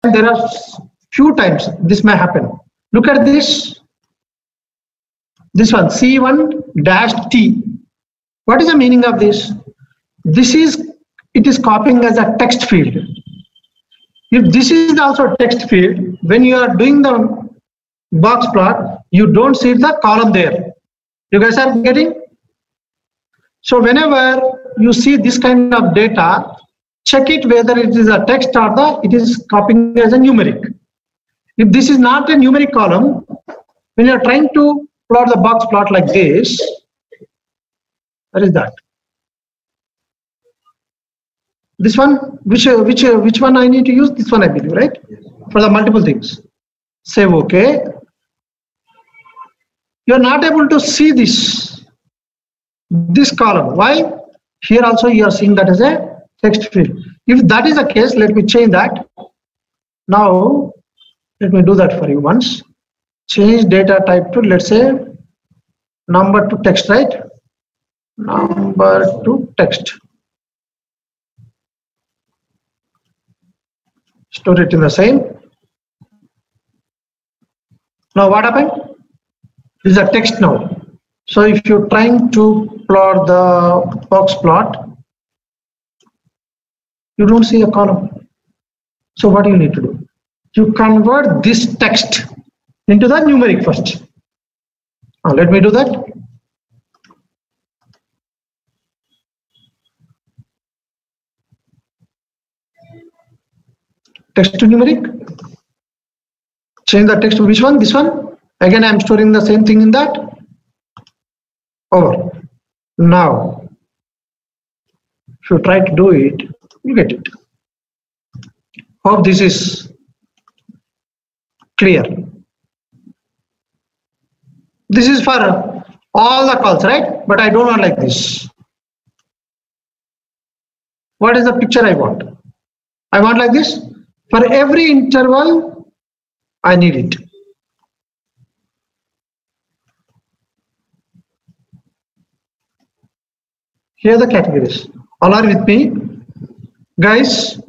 there are few times this may happen. Look at this. This one, C1-T. What is the meaning of this? It is copying as a text field. If this is also text field, when you are doing the box plot, you don't see the column there. You guys are getting? So whenever you see this kind of data, check it whether it is a text or it is copying as a numeric. If this is not a numeric column, when you are trying to plot the box plot like this, what is that? This one, which one I need to use? This one, I believe, right? For the multiple things. Say okay. You are not able to see this column. Why? Here also you are seeing that as a text field. If that is the case, let me change that. Now, let me do that for you once. Change data type to, let's say, number to text, right? Number to text. Store it in the same. Now what happened? This is a text now. So if you're trying to plot the box plot, you don't see a column. So what do you need to do? You convert this text into the numeric first. Now let me do that. Text to numeric. Change the text to which one? This one. Again, I am storing the same thing in that. Over. Now, if you try to do it, you get it. Hope this is clear. This is for all the calls, right? But I don't want like this. What is the picture I want? I want like this. For every interval, I need it. Here are the categories. All are with me. Guys,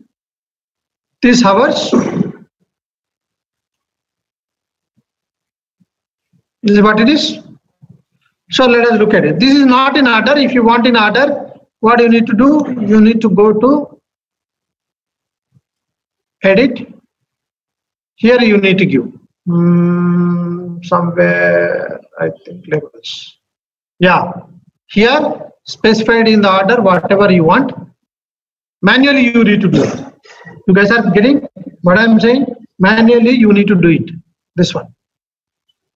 these hours. This is what it is. So let us look at it. This is not in order. If you want in order, what you need to do? You need to go to edit. Here you need to give somewhere, I think, labels. Yeah, here specified in the order whatever you want. Manually you need to do it. You guys are getting what I'm saying? Manually you need to do it. This one.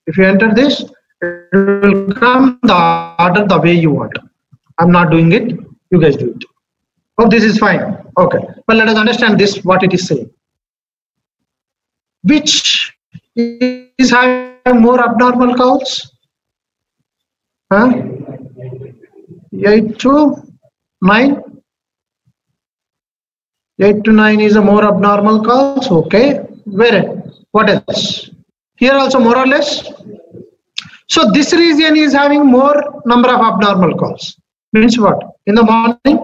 If you enter this, it will come the order the way you want. I'm not doing it. You guys do it. Oh, this is fine. Okay. But let us understand this, what it is saying. Which is having more abnormal calls? 8 to 9. 8 to 9 is a more abnormal calls. Okay. Where? What else? Here also more or less. So this region is having more number of abnormal calls. Means what? In the morning,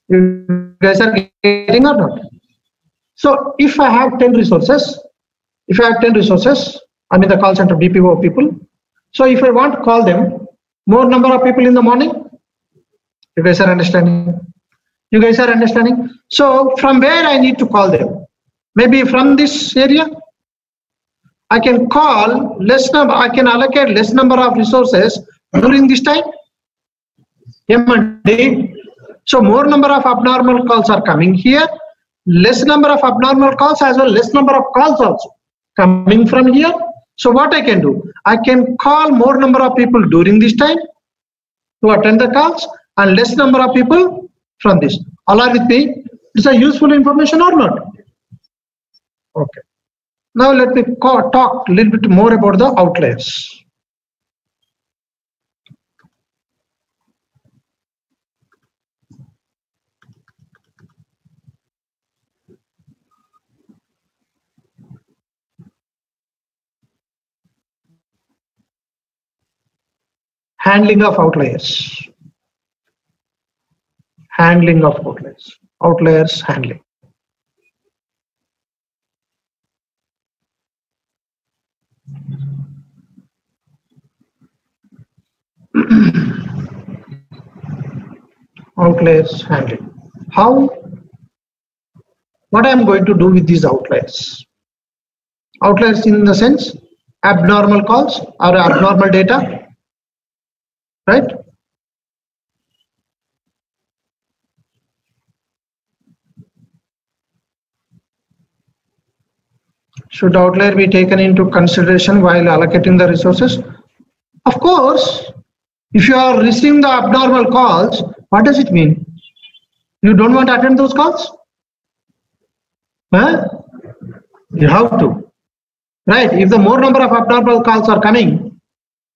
you guys are getting or not? So if I have 10 resources, I'm in the call center BPO people. So if I want to call them, more number of people in the morning, you guys are understanding? You guys are understanding? So from where I need to call them? Maybe from this area. I can call less number, I can allocate less number of resources during this time. M&D. So more number of abnormal calls are coming here. Less number of abnormal calls as well, less number of calls also coming from here. So what I can do? I can call more number of people during this time to attend the calls and less number of people from this. All are with me? Is a useful information or not? Okay. Now let me talk a little bit more about the outliers. Handling of outliers. Handling of outliers. Outliers handling. outliers handling. How? What I am going to do with these outliers? Outliers in the sense abnormal calls or abnormal data, right? Should outlier be taken into consideration while allocating the resources? Of course, if you are receiving the abnormal calls, what does it mean? You don't want to attend those calls? Huh? You have to. Right? If the more number of abnormal calls are coming,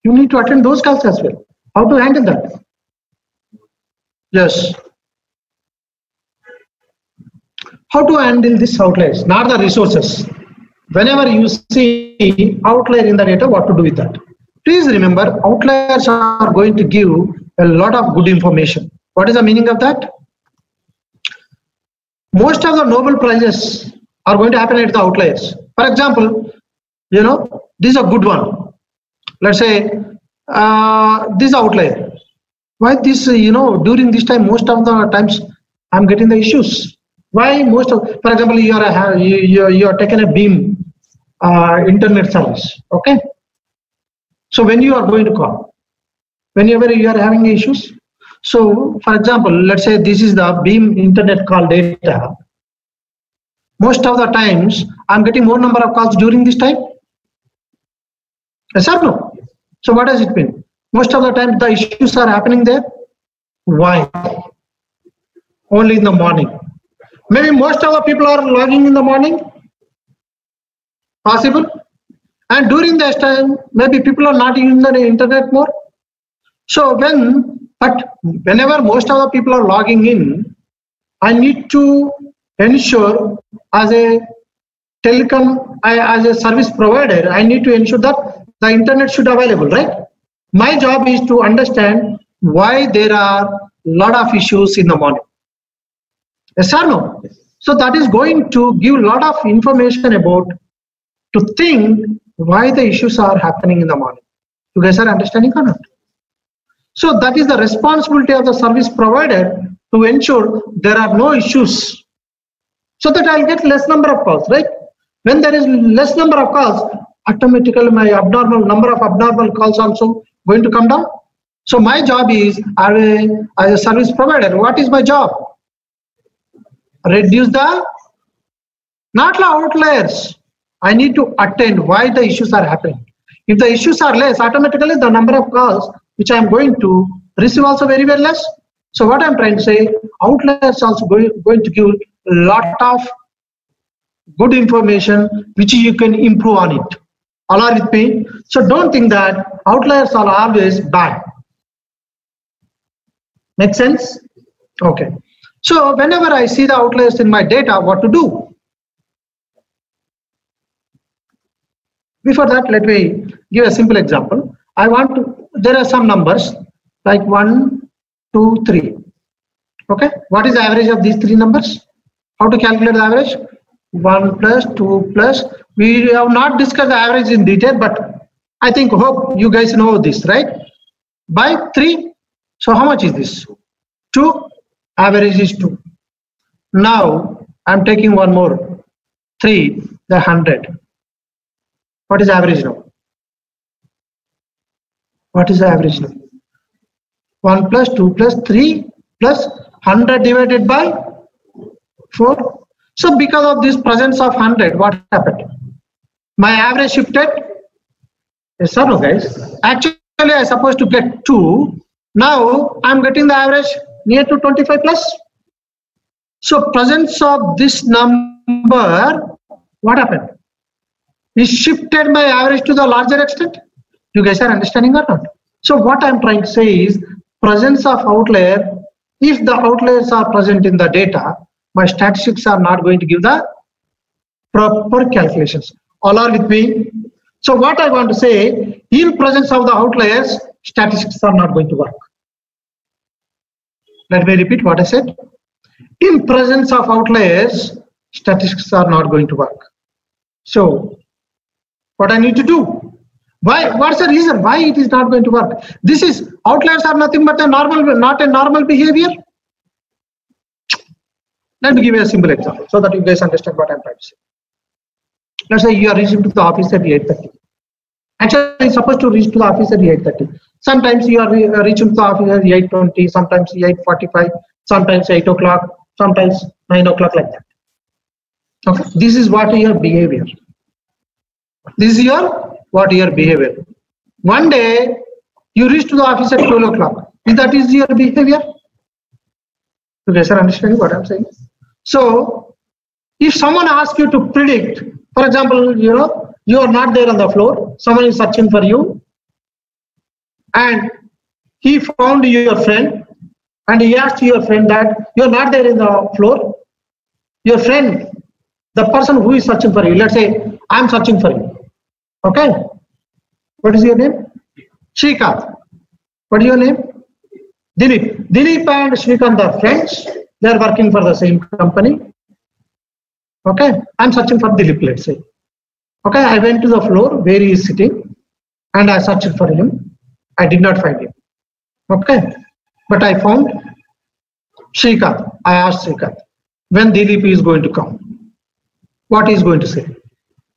you need to attend those calls as well. How to handle that? Yes. How to handle this outliers, not the resources. Whenever you see outlier in the data, what to do with that? Please remember, outliers are going to give a lot of good information. What is the meaning of that? Most of the Nobel Prizes are going to happen at the outliers. For example, this is a good one. Let's say this is outlier. Why this, during this time, most of the times I'm getting the issues. Why most of, for example, you are taking a beam internet service, okay? So when you are going to call, whenever you are having issues, so for example, let's say this is the beam internet call data. Most of the times I'm getting more number of calls during this time. Yes or no? So what does it mean? Most of the time the issues are happening there. Why? Only in the morning. Maybe most of the people are logging in the morning. Possible. And during this time, maybe people are not using the internet more. So whenever most of the people are logging in, I need to ensure as a telecom, as a service provider, I need to ensure that the internet should be available, right? My job is to understand why there are a lot of issues in the morning. Yes or no? So that is going to give a lot of information about to think why the issues are happening in the morning. You guys are understanding or not? So that is the responsibility of the service provider to ensure there are no issues, so that I'll get less number of calls, right? When there is less number of calls, automatically my number of abnormal calls also going to come down. So my job is, as a service provider, what is my job? Reduce the, not the outliers. I need to attend why the issues are happening. If the issues are less, automatically the number of calls which I am going to receive also very, very less. So what I'm trying to say, outliers also going to give a lot of good information which you can improve on it. All are with me? So don't think that outliers are always bad. Make sense? Okay. So whenever I see the outliers in my data, what to do? Before that, let me give a simple example. There are some numbers like 1, 2, 3. Okay. What is the average of these three numbers? How to calculate the average? 1 plus 2 plus. We have not discussed the average in detail, but I hope you guys know this, right? By 3. So how much is this? 2. Average is 2. Now I'm taking one more. 3, the 100. What is average now? What is the average now? 1 plus 2 plus 3 plus 100 divided by 4. So because of this presence of 100, what happened? My average shifted. Yes or no, guys? Actually, I supposed to get 2. Now I'm getting the average near to 25 plus. So presence of this number, what happened? It shifted my average to the larger extent. You guys are understanding or not? So what I'm trying to say is presence of outlier. If the outliers are present in the data, my statistics are not going to give the proper calculations. All are with me? So what I want to say, in presence of the outliers, statistics are not going to work. Let me repeat what I said. In presence of outliers, statistics are not going to work. So what I need to do? Why? What's the reason why it is not going to work? This is, outliers are nothing but not a normal behavior. Let me give you a simple example so that you guys understand what I'm trying to say. Let's say you are reaching to the office at 8:30. Actually, you're supposed to reach to the office at 8:30. Sometimes you are reaching to the office at 8:20, sometimes 8:45, sometimes 8 o'clock, sometimes 9 o'clock, like that. Okay, this is what your behavior. This is your behavior. One day you reach to the office at 12 o'clock. That is your behavior. You guys are understanding what I'm saying? So, if someone asks you to predict, for example, you are not there on the floor, someone is searching for you, and he found your friend, and he asked your friend that you are not there in the floor. Your friend, the person who is searching for you, let's say I'm searching for you. Okay, what is your name? Shrikant. What is your name? Dilip. Dilip and Shrikant are friends. They are working for the same company. Okay, I'm searching for Dilip, let's say. Okay, I went to the floor where he is sitting and I searched for him. I did not find him. Okay, but I found Shrikant. I asked Shrikant when Dilip is going to come. What he is going to say?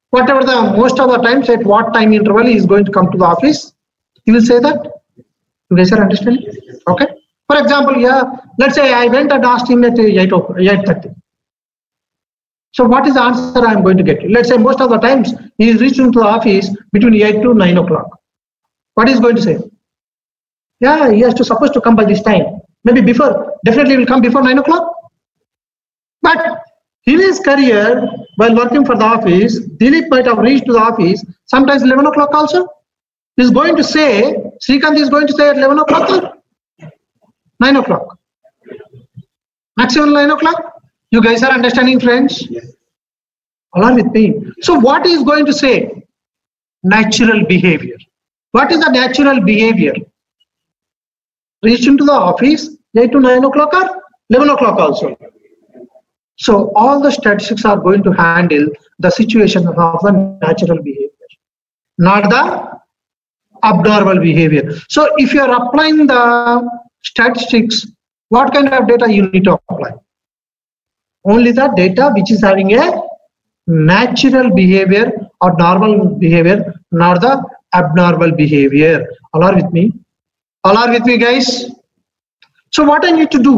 Whatever most of the times, at what time interval he is going to come to the office, he will say that. You guys are understanding? Okay. For example, let's say I went and asked him at 8:30. So what is the answer I am going to get? Let's say most of the times he is reaching to the office between 8 to 9 o'clock. What is going to say? Yeah, he has to supposed to come by this time. Maybe before, definitely will come before 9 o'clock. But in his career, while working for the office, Dilip might have reached to the office sometimes 11 o'clock also. He's going to say, Shrikant is going to say at 11 o'clock or 9 o'clock. Maximum 9 o'clock. You guys are understanding, friends? Yes. Along with me. So what is going to say? Natural behavior. What is the natural behavior? Reaching to the office 8 to 9 o'clock or 11 o'clock also. So all the statistics are going to handle the situation of the natural behavior, not the abnormal behavior. So if you are applying the statistics, what kind of data you need to apply? Only the data which is having a natural behavior or normal behavior, not the abnormal behavior. All are with me? All are with me, guys? So what I need to do?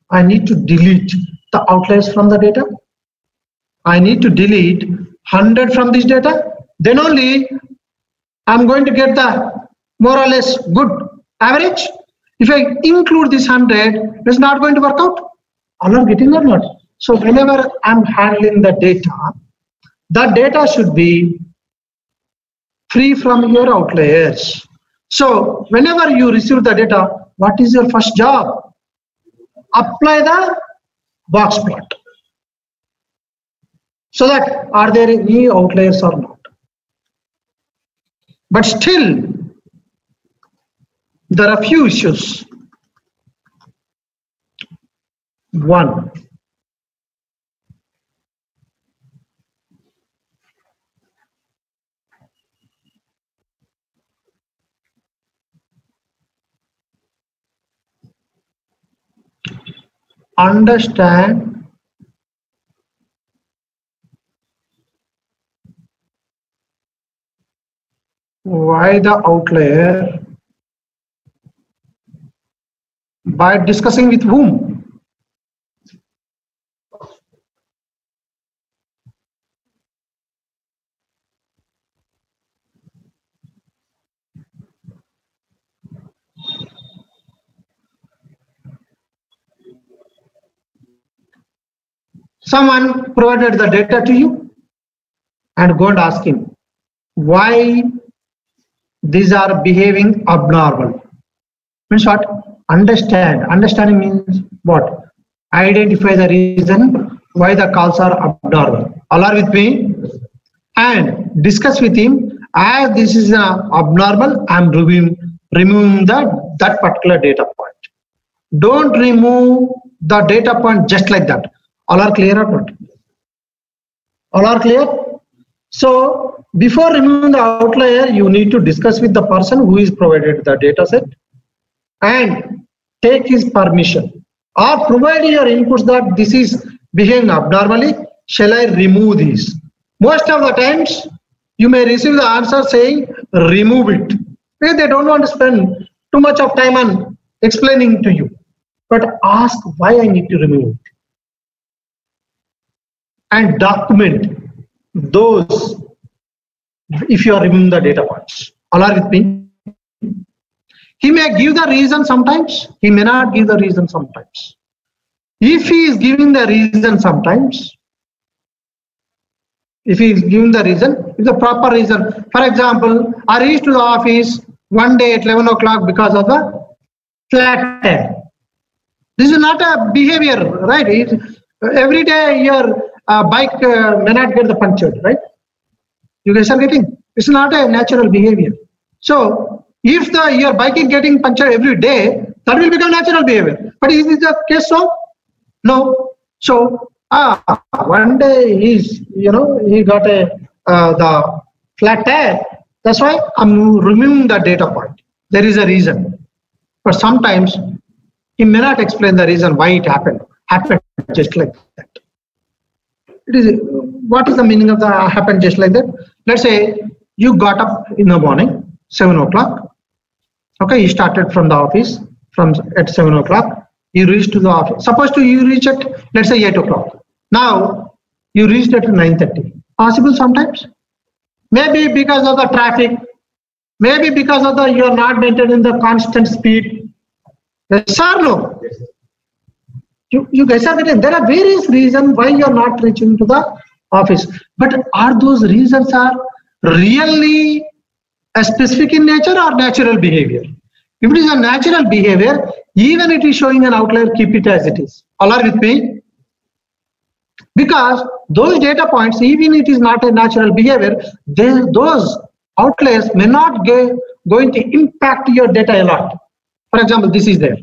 I need to delete the outliers from the data. I need to delete 100 from this data. Then only I'm going to get the more or less good average. If I include this 100, it's not going to work out. All are getting or not? So whenever I'm handling the data should be free from your outliers. So whenever you receive the data, what is your first job? Apply the box plot. So that are there any outliers or not? But still, there are few issues. One, understand why the outlier by discussing with whom? Someone provided the data to you and go and ask him why these are behaving abnormal. Means what? Understand. Understanding means what? Identify the reason why the calls are abnormal. All are with me? And discuss with him, as this is abnormal, I am removing that particular data point. Don't remove the data point just like that. All are clear or not? All are clear? So before removing the outlier, you need to discuss with the person who is provided the data set and take his permission. or provide your inputs that this is behaving abnormally. Shall I remove these? Most of the times you may receive the answer saying remove it. They don't want to spend too much of time on explaining to you. But ask why I need to remove it. And document those if you are removing the data points. All are with me? He may give the reason sometimes, he may not give the reason sometimes. If he is giving the reason sometimes, if he is giving the reason, it's a proper reason. For example, I reached to the office one day at 11 o'clock because of the flat tire. This is not a behavior, right? Every day your bike may not get the punctured, right? You guys are getting? It's not a natural behavior. So if your bike is getting punctured every day, that will become natural behavior. But is this the case so? No. So one day he got the flat tire. That's why I'm removing the data point. There is a reason. But sometimes he may not explain the reason why it happened. Happened just like that. It is. What is the meaning of the happened just like that? Let's say you got up in the morning, 7 o'clock. Okay, you started from the office at 7 o'clock. You reached to the office. Suppose you reach at, let's say, 8 o'clock. Now you reached at 9:30. Possible sometimes. Maybe because of the traffic. Maybe because of you are not maintaining the constant speed. Yes or no? You guys are getting. There are various reasons why you are not reaching to the office. But are those reasons are really specific in nature or natural behavior? If it is a natural behavior, even it is showing an outlier, keep it as it is. All are with me? Because those data points, even it is not a natural behavior, those outliers may not going to impact your data a lot. For example, this is there.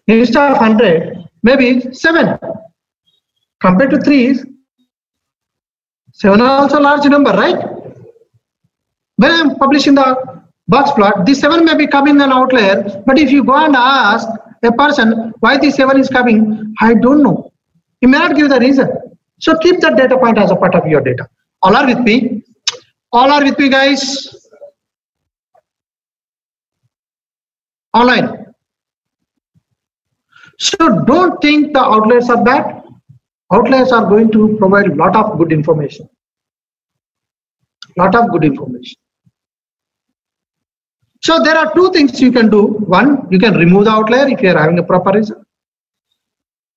Instead of 100, maybe 7. Compared to 3 is 7 are also a large number, right? When I am publishing the box plot, this 7 may be coming an outlier, but if you go and ask a person why this 7 is coming, I don't know. He may not give the reason. So keep that data point as a part of your data. All are with me? All are with me, guys? Online. So don't think the outliers are bad. Outliers are going to provide a lot of good information. Lot of good information. So there are two things you can do. One, you can remove the outlier if you are having a proper reason.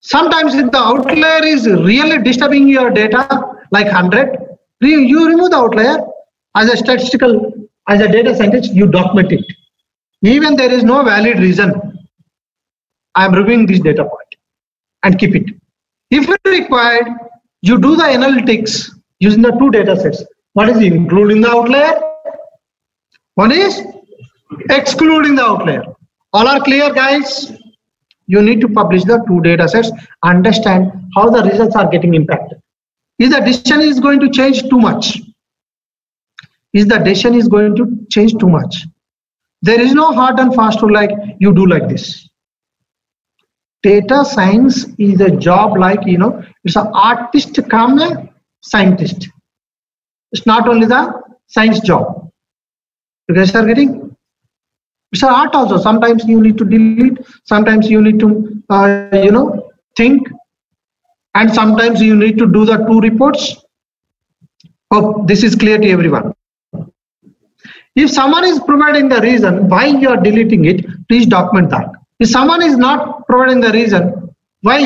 Sometimes if the outlier is really disturbing your data, like 100, you remove the outlier. As a data scientist, you document it. Even there is no valid reason, I am reviewing this data point and keep it. If required, you do the analytics using the two data sets. One is including the outlier. One is excluding the outlier. All are clear, guys? You need to publish the two data sets, understand how the results are getting impacted. Is the decision is going to change too much? Is the decision is going to change too much? There is no hard and fast rule like you do like this. Data science is a job like, it's an artist come a scientist. It's not only the science job. You guys are getting? It's an art also. Sometimes you need to delete, sometimes you need to, think, and sometimes you need to do the two reports. Hope this is clear to everyone. If someone is providing the reason why you are deleting it, please document that. If someone is not providing the reason why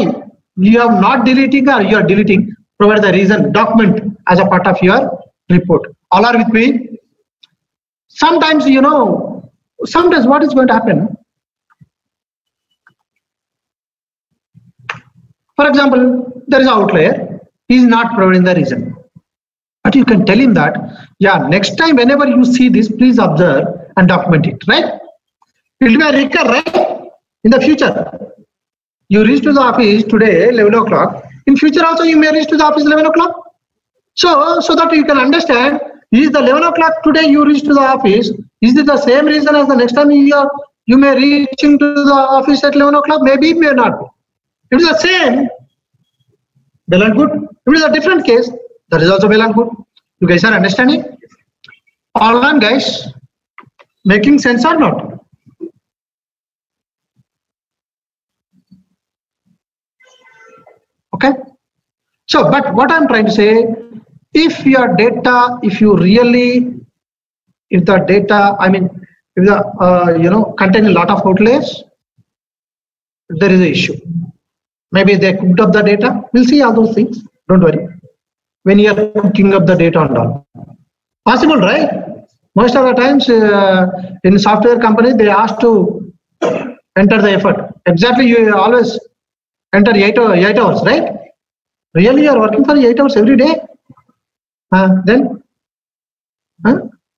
you are not deleting or you are deleting, provide the reason, document as a part of your report. All are with me? Sometimes, sometimes what is going to happen? For example, there is an outlier. He is not providing the reason. But you can tell him that, yeah, next time whenever you see this, please observe and document it, right? It will be a recur, right? In the future, you reach to the office today 11 o'clock. In future also you may reach to the office 11 o'clock. So that you can understand, is the 11 o'clock today you reach to the office, is it the same reason as the next time you are You may reach into the office at 11 o'clock, maybe it may not be. If it is the same, well and good. If it is a different case, that is also well and good. You guys are understanding? All on, guys. Making sense or not? Okay. So, but what I'm trying to say, if your data, if the data, I mean, if the contain a lot of outliers, there is an issue. Maybe they cooked up the data. We'll see all those things. Don't worry. When you are cooking up the data and all, possible, right? Most of the times in software company, they ask to enter the effort. Exactly, you always enter 8 hours, right? Really, you are working for 8 hours every day. Then,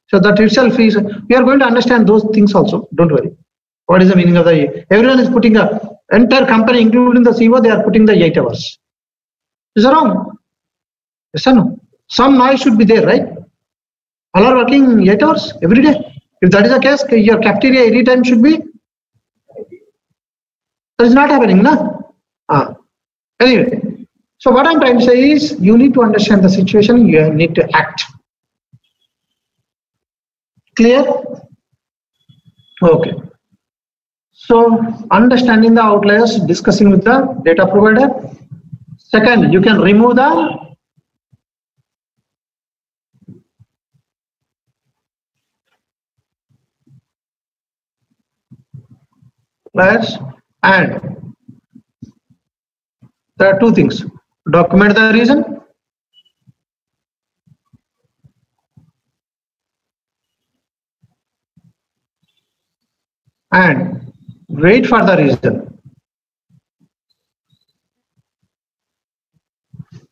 so that itself is. We are going to understand those things also. Don't worry. What is the meaning of the? Everyone is putting a entire company, including the CEO, they are putting the 8 hours. Is that wrong? Yes or no? Some noise should be there, right? All are working 8 hours every day. If that is the case, your cafeteria any time should be. That is not happening, no? Anyway, so what I'm trying to say is, you need to understand the situation. You need to act. Clear? Okay. So understanding the outliers, discussing with the data provider. Second, you can remove the outliers, and there are two things. Document the reason and wait for the reason.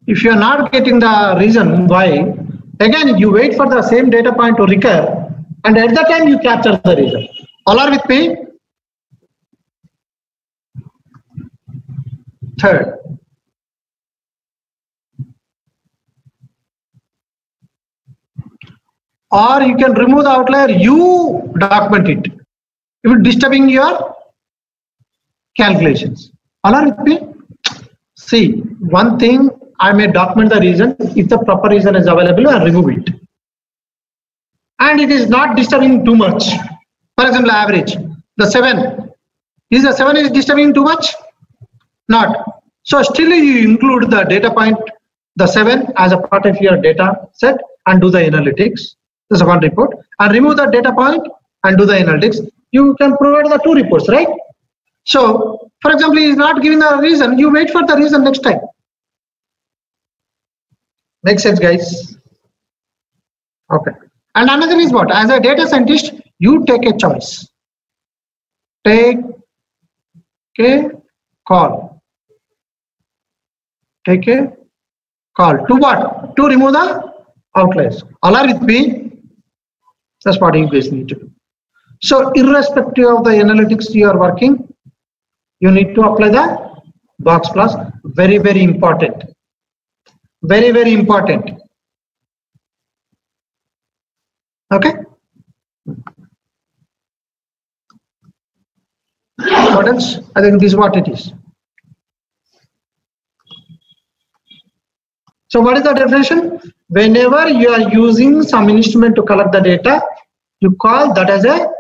If you are not getting the reason why, again you wait for the same data point to recur, and at that time you capture the reason. All are with me? Third, or you can remove the outlier, you document it. If it's disturbing your calculations. All are with me? See, one thing, I may document the reason. If the proper reason is available, I remove it. And it is not disturbing too much. For example, average. The 7. Is the 7 is disturbing too much? Not. So still you include the data point, the 7 as a part of your data set and do the analytics. The second report. And remove the data point and do the analytics. You can provide the 2 reports, right? So, for example, he is not giving a reason. You wait for the reason next time. Makes sense, guys? Okay. And another is what? As a data scientist, you take a choice. Take a call. Take a call. To what? To remove the outliers. All are with me? That's what you guys need to do. So, irrespective of the analytics you are working, you need to apply the box plus. Very, very important. Very, very important. Okay. What else? I think this is what it is. So what is the definition? Whenever you are using some instrument to collect the data, you call that as a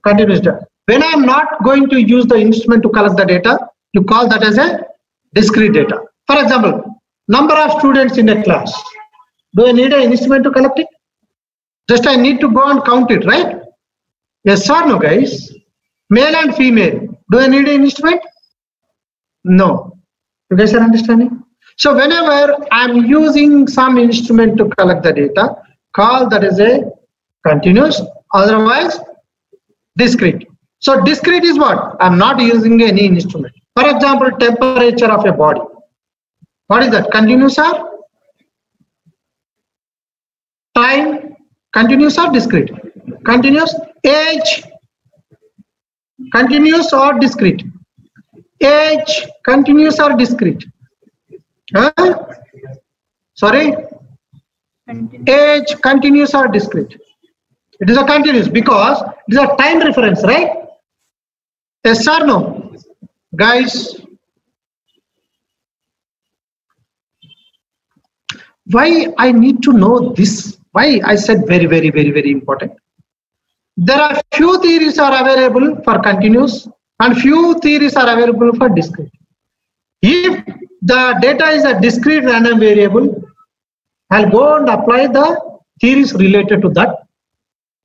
continuous data. When I am not going to use the instrument to collect the data, you call that as a discrete data. For example, number of students in a class. Do I need an instrument to collect it? Just I need to go and count it, right? Yes or no, guys? Male and female. Do I need an instrument? No. You guys are understanding? So whenever I'm using some instrument to collect the data, call that as a continuous, otherwise discrete. So discrete is what? I'm not using any instrument. For example, temperature of a body. What is that? Continuous or time? Continuous or discrete? Continuous. Age? Continuous or discrete? Age? Continuous or discrete? Sorry? Age? Continuous or discrete? It is a continuous because it is a time reference, right? Yes or no? Guys, why I need to know this? Why I said very, very, very, very important. There are few theories are available for continuous and few theories are available for discrete. If the data is a discrete random variable, I'll go and apply the theories related to that.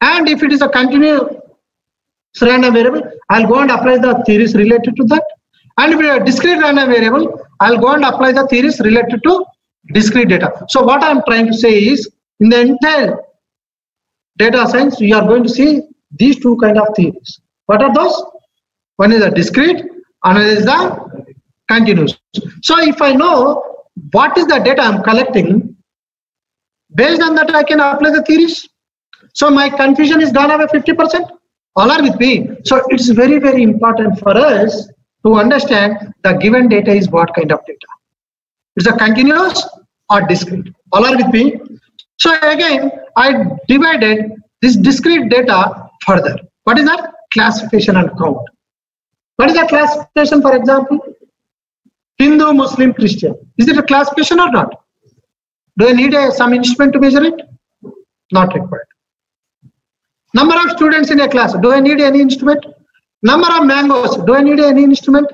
And if it is a continuous random variable, I'll go and apply the theories related to that. And if it is a discrete random variable, I'll go and apply the theories related to discrete data. So what I'm trying to say is, in the entire data science, you are going to see these two kind of theories. What are those? One is a discrete, another is the continuous. So if I know what is the data I'm collecting, based on that I can apply the theories. So my confusion is gone away 50%. All are with me. So it's very, very important for us to understand the given data is what kind of data. It's a continuous or discrete. All are with me. So again, I divided this discrete data further. What is that? Classification and count. What is the classification, for example? Hindu, Muslim, Christian. Is it a classification or not? Do I need some instrument to measure it? Not required. Number of students in a class. Do I need any instrument? Number of mangoes. Do I need any instrument?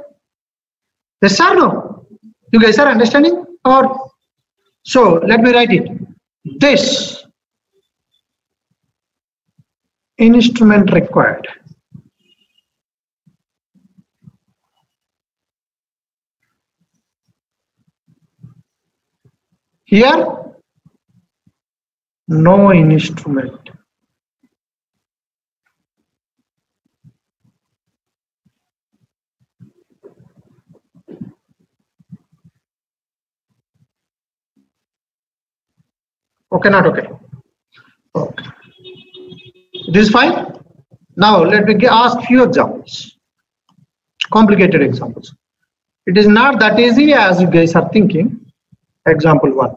Yes or no? You guys are understanding? Or so let me write it. This instrument required. Here, no instrument. Okay, not okay. Okay. This is fine. Now let me ask few examples. Complicated examples. It is not that easy as you guys are thinking. Example 1.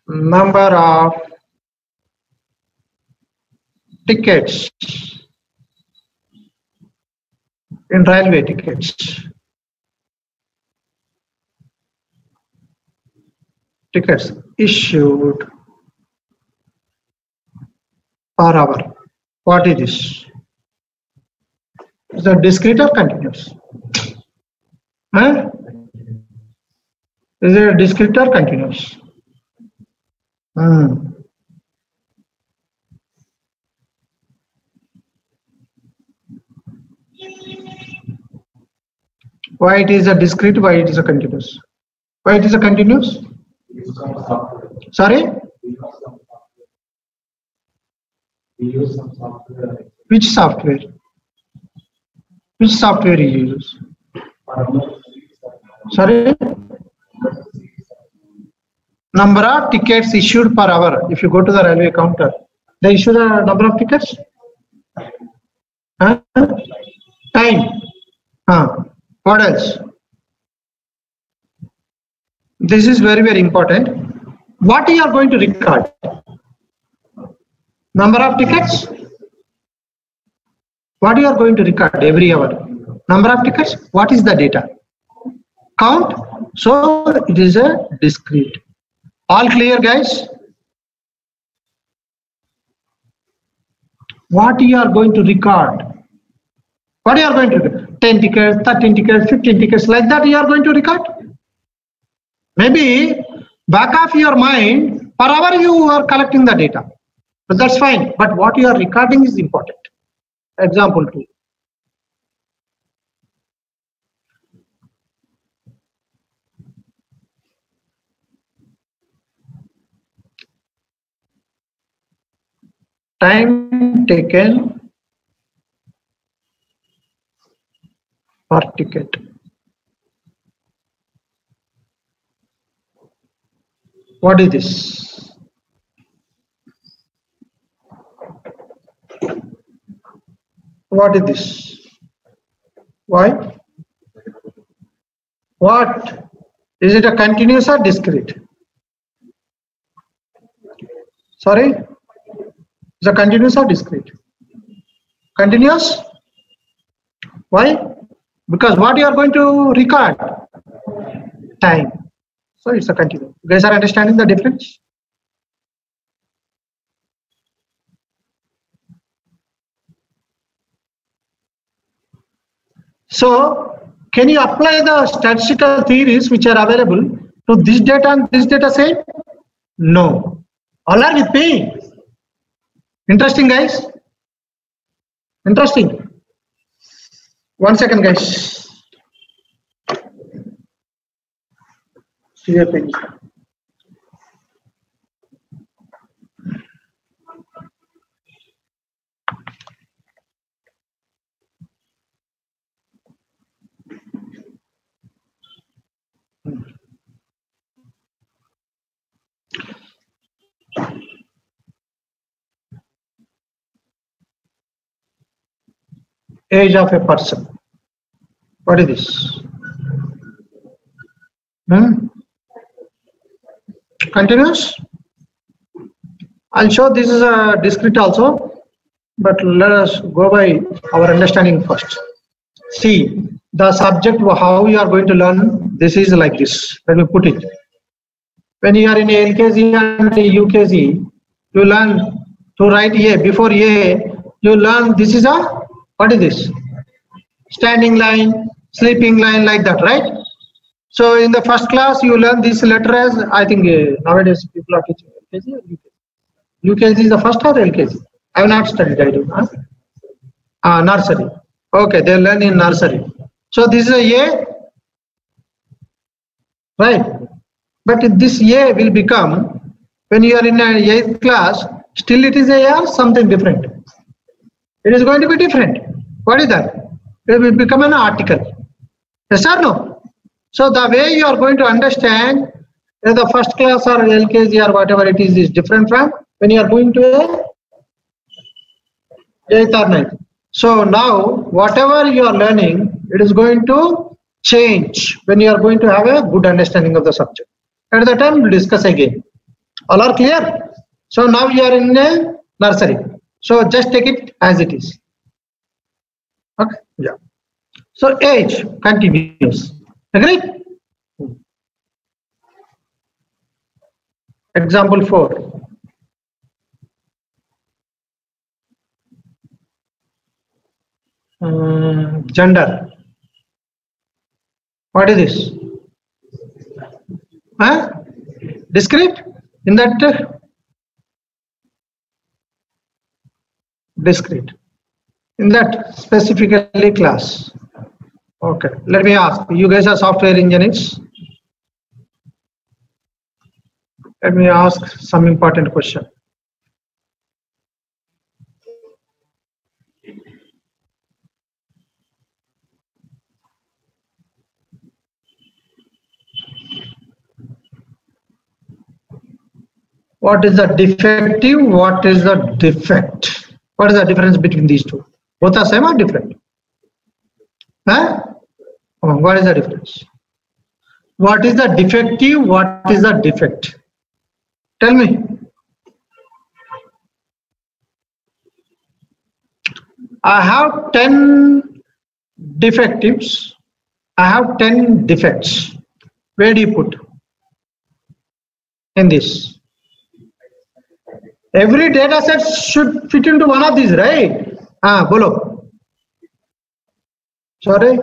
Number of tickets in railway tickets. Tickets issued per hour. What is this? Is that discrete or continuous? Huh? Is it discrete or continuous? Why it is a discrete? Why it is a continuous? Why it is a continuous? Sorry? Which software? Which software you use? Sorry? Number of tickets issued per hour. If you go to the railway counter, they issue the number of tickets? Huh? Time. What else? This is very, very important. What you are going to record? Number of tickets? What you are going to record every hour? Number of tickets? What is the data? Count. So it is a discrete. All clear, guys? What you are going to record? What you are going to do? 10 tickets, 13 tickets, 15 tickets, like that you are going to record? Maybe back of your mind, per hour you are collecting the data. But that's fine. But what you are recording is important. Example 2. Time taken per ticket. What is this? What is this? Why? What? Is it a continuous or discrete? Sorry? Is it continuous or discrete? Continuous. Why? Because what you are going to record? Time. So it's a continuous. You guys are understanding the difference? So can you apply the statistical theories which are available to this data and this data set? No. All are with me. Interesting, guys. Interesting. 1 second, guys. See your page. Age of a person. What is this? Continuous. I'll show this is a discrete also, but let us go by our understanding first. See, the subject, how you are going to learn, this is like this. Let me put it. When you are in LKG and UKG, you learn to write A. Before A, you learn this is a, what is this? Standing line, sleeping line, like that, right? So in the first class, you learn this letter as, I think nowadays people are teaching LKG or UKG. UKG is the first or LKG? I have not studied, I do not. Nursery. Okay, they learn in nursery. So this is a, right? But this A will become, when you are in an 8th class, still it is A or something different. It is going to be different. What is that? It will become an article. Yes or no? So the way you are going to understand the first class or LKG or whatever it is different from when you are going to a 8th or 9th. So now whatever you are learning, it is going to change when you are going to have a good understanding of the subject. At the time we'll discuss again. All are clear? So now you are in a nursery. So just take it as it is. Okay. Yeah. So age continuous. Agreed? Example 4. Gender. What is this? Discrete? In that discrete. In that specifically class. Okay. Let me ask. You guys are software engineers. Let me ask some important question. What is the defective? What is the defect? What is the difference between these two? Both are same or different? What is the difference? What is the defective? What is the defect? Tell me. I have 10 defectives. I have 10 defects. Where do you put in this? Every data set should fit into one of these, right? Bolo. Sorry.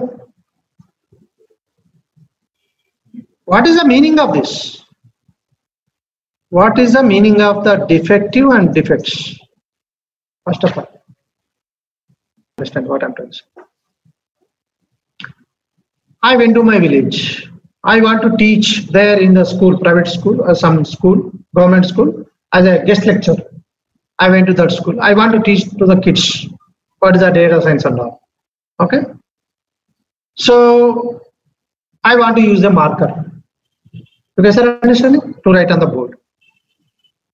What is the meaning of this? What is the meaning of the defective and defects? First of all, understand what I'm trying to say. I went to my village. I want to teach there in the school, private school or some school, government school, as a guest lecturer. I went to that school. I want to teach to the kids what is the data science and all. Okay. So I want to use a marker. You guys are understanding? To write on the board.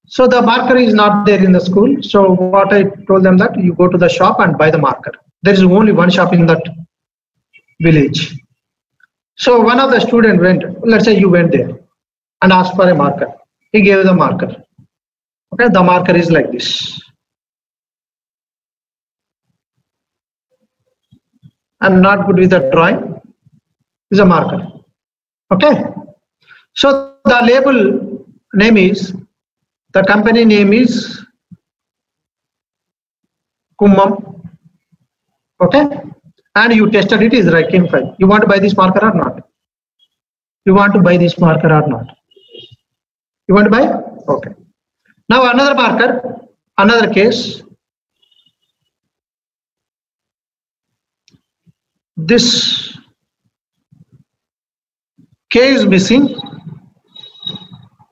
So the marker is not there in the school. So what I told them that you go to the shop and buy the marker. There is only one shop in that village. So one of the students went, let's say you went there and asked for a marker. He gave the marker. Okay, the marker is like this. I'm not good with the drawing, is a marker. Okay. So the label name is, the company name is Kummam. Okay. And you tested it is Ranking 5. You want to buy this marker or not? You want to buy this marker or not? You want to buy? Okay. Now another marker, another case. This K is missing,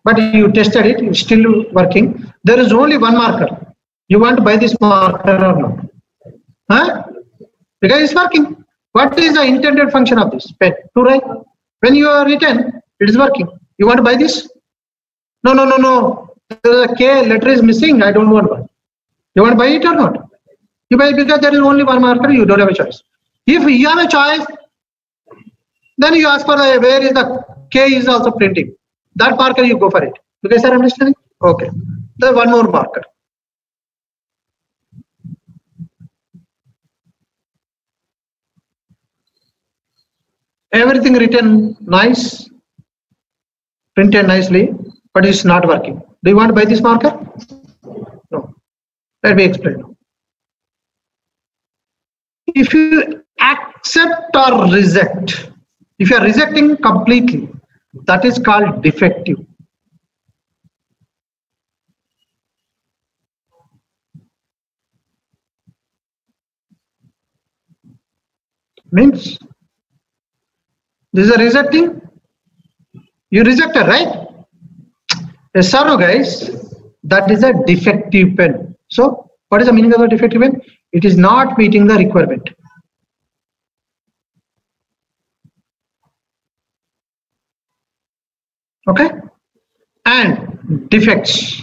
but you tested it, it's still working. There is only one marker. You want to buy this marker or not? Huh? Because it's working. What is the intended function of this pen? To write. When you are written, it is working. You want to buy this? No. The K letter is missing. I don't want to buy. You want to buy it or not? You buy it because there is only one marker. You don't have a choice. If you have a choice, then you ask for the where is the K is also printing. That marker you go for it. You guys are understanding? Okay. Then one more marker. Everything written nice, printed nicely, but it's not working. Do you want to buy this marker? No. Let me explain. If you accept or reject, if you are rejecting completely, that is called defective. Means this is a rejecting. You rejected, right? Yes or no, guys? That is a defective pen. So, what is the meaning of the defective pen? It is not meeting the requirement. Okay? And defects.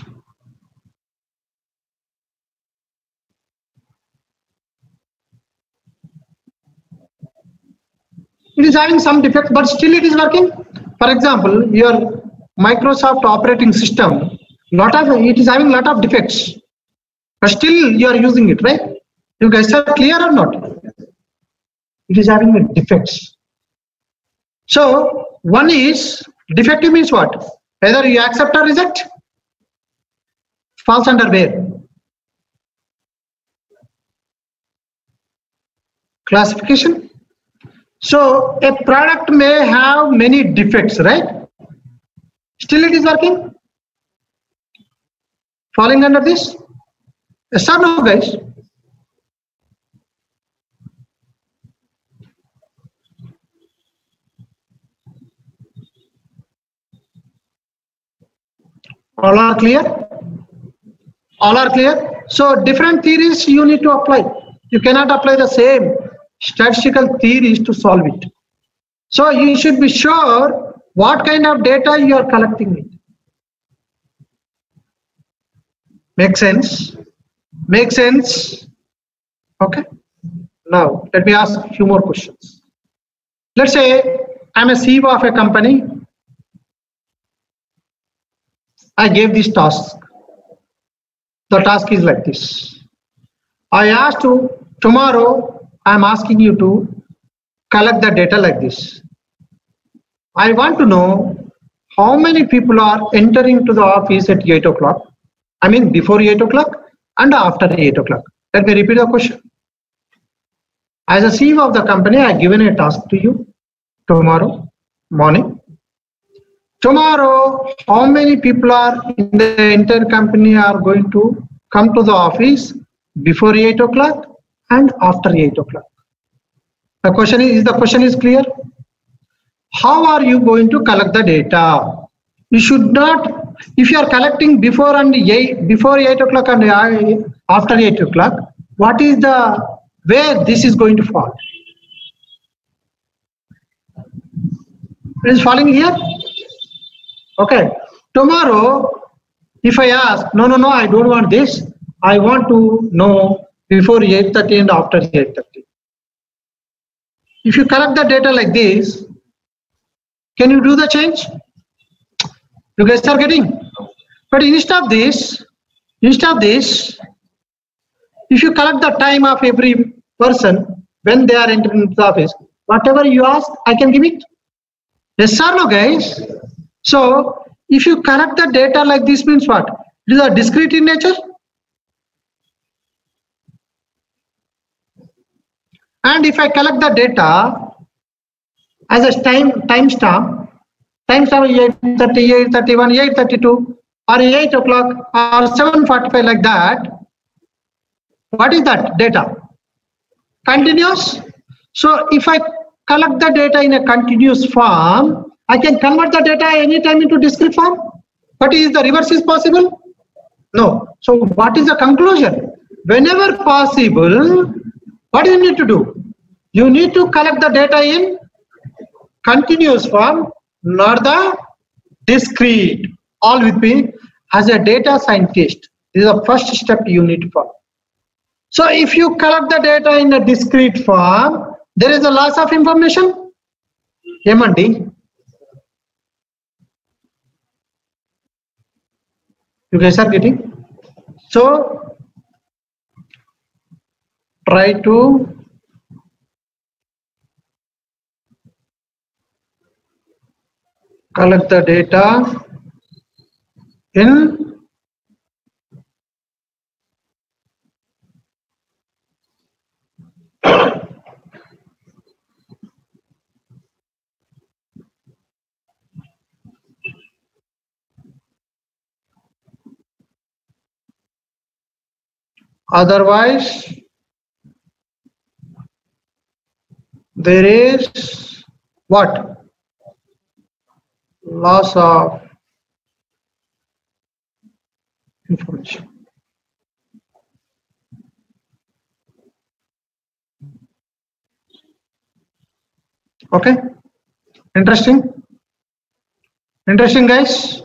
It is having some defects, but still it is working. For example, your Microsoft operating system, it is having lot of defects, but still you are using it, right? You guys are clear or not? It is having defects. So one is defective means what? Either you accept or reject. Falls under where? Classification. So a product may have many defects, right? Still it is working? Falling under this? Yes or no, guys? All are clear? All are clear? So different theories you need to apply. You cannot apply the same statistical theories to solve it. So you should be sure what kind of data you are collecting it. Make sense? Make sense? Okay. Now let me ask a few more questions. Let's say I'm a CEO of a company. I gave this task. The task is like this. I asked you, tomorrow I'm asking you to collect the data like this. I want to know how many people are entering to the office at 8 o'clock. I mean before 8 o'clock and after 8 o'clock. Let me repeat the question. As a CEO of the company, I have given a task to you tomorrow morning. Tomorrow, how many people are in the entire company are going to come to the office before 8 o'clock and after 8 o'clock? The question is clear? How are you going to collect the data? You should not, if you are collecting before 8 o'clock and after 8 o'clock, what is the, where this is going to fall? It is falling here? Okay. Tomorrow, if I ask, no, I don't want this. I want to know before 8:30 and after 8:30. If you collect the data like this, can you do the change? You guys are getting? But instead of this, if you collect the time of every person, when they are entering the office, whatever you ask, I can give it. Yes or no, guys? So if you collect the data like this, means what? It is a discrete in nature. And if I collect the data as a timestamp 8:30, 8:31, 8:32, or 8 o'clock, or 7:45, like that, what is that data? Continuous. So if I collect the data in a continuous form, I can convert the data anytime into discrete form. But is the reverse is possible? No. So what is the conclusion? Whenever possible, what do you need to do? You need to collect the data in continuous form, not the discrete. All with me. As a data scientist, this is the first step you need to follow. So if you collect the data in a discrete form, there is a loss of information. M&D. You guys are getting? So try to collect the data in otherwise there is what? Loss of information. Okay, interesting, guys.